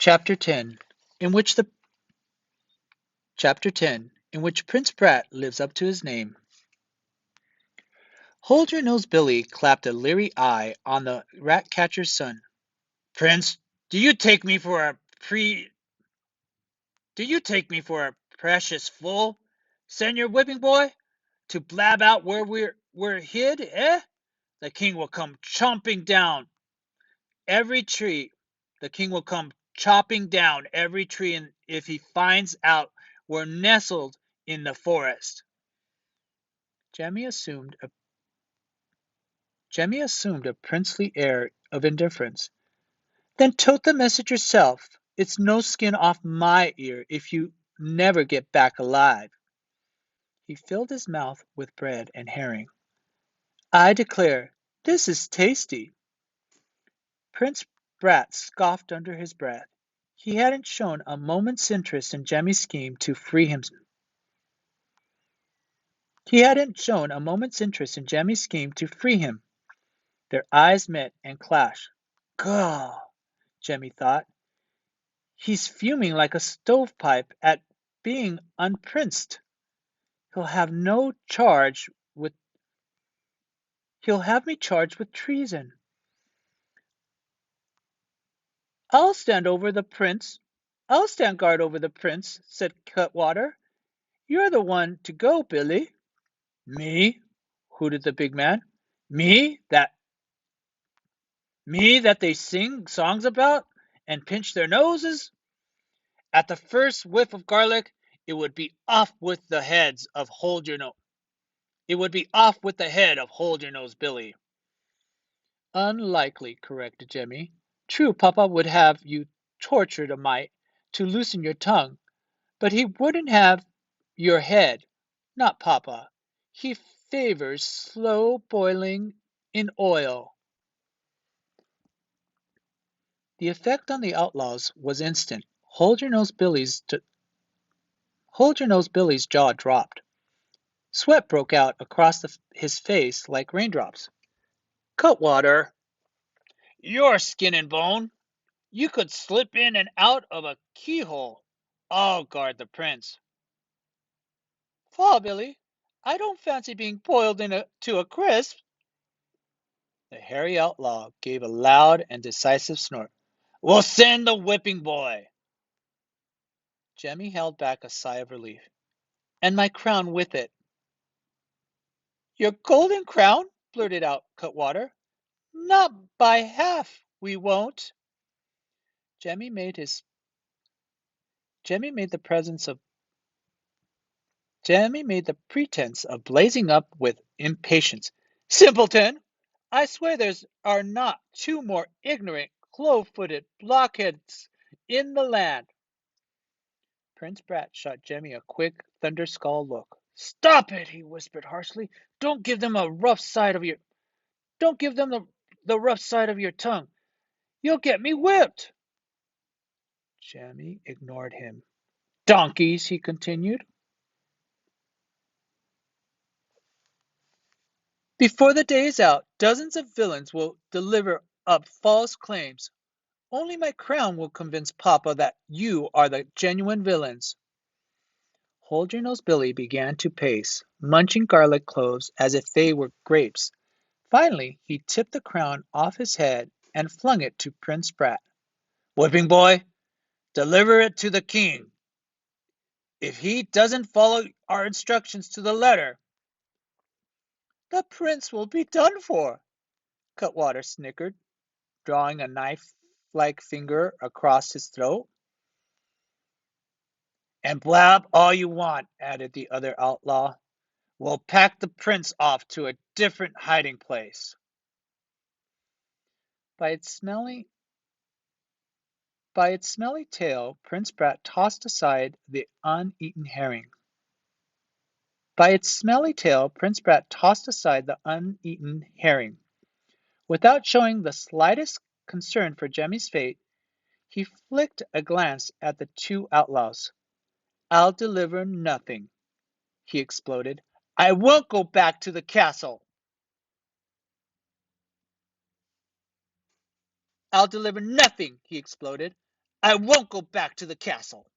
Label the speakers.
Speaker 1: Chapter 10, in which the Chapter 10, in which Prince Brat lives up to his name. Hold Your Nose Billy clapped a leery eye on the rat-catcher's son. Prince, do you take me for a precious fool? Send your whipping boy to blab out where we're hid, eh? The king will come chomping down every tree. The king will come chopping down every tree, and if he finds out we're nestled in the forest. Jemmy assumed a princely air of indifference. Then tote the message yourself. It's no skin off my ear if you never get back alive. He filled his mouth with bread and herring. I declare, this is tasty. Prince Brat scoffed under his breath. He hadn't shown a moment's interest in Jemmy's scheme to free him. He hadn't shown a moment's interest in Jemmy's scheme to free him. Their eyes met and clashed. Gah! Jemmy thought. He's fuming like a stovepipe at being unprinced. He'll have me charged with treason. I'll stand guard over the prince, said Cutwater. You're the one to go, Billy. Me? hooted the big man. Me that they sing songs about and pinch their noses? At the first whiff of garlic, it would be off with the heads of hold your nose. It would be off with the head of hold your nose, Billy. Unlikely, corrected Jemmy. True, Papa would have you tortured a mite to loosen your tongue, but he wouldn't have your head. Not Papa. He favors slow boiling in oil. The effect on the outlaws was instant. Hold your nose Billy's jaw dropped. Sweat broke out across his face like raindrops. Cutwater, you're skin and bone. You could slip in and out of a keyhole. I'll guard the prince. Fall, Billy. I don't fancy being boiled to a crisp. The hairy outlaw gave a loud and decisive snort. We'll send the whipping boy. Jemmy held back a sigh of relief. And my crown with it. Your golden crown? Blurted out Cutwater. Not by half, we won't. Jemmy made his Jemmy made the pretense of blazing up with impatience. Simpleton! I swear there are not two more ignorant, clove-footed blockheads in the land. Prince Brat shot Jemmy a quick, thunder-skull look. Stop it, he whispered harshly. Don't give them the rough side of your tongue. You'll get me whipped. Jemmy ignored him. Donkeys, he continued. Before the day is out, dozens of villains will deliver up false claims. Only my crown will convince Papa that you are the genuine villains. Hold Your Nose Billy began to pace, munching garlic cloves as if they were grapes. Finally, he tipped the crown off his head and flung it to Prince Brat. Whipping boy, deliver it to the king. If he doesn't follow our instructions to the letter, the prince will be done for, Cutwater snickered, drawing a knife-like finger across his throat. And blab all you want, added the other outlaw. We'll pack the prince off to a different hiding place. By its smelly tail, Prince Brat tossed aside the uneaten herring. Without showing the slightest concern for Jemmy's fate, he flicked a glance at the two outlaws. I'll deliver nothing, he exploded. I won't go back to the castle. I'll deliver nothing, he exploded. I won't go back to the castle.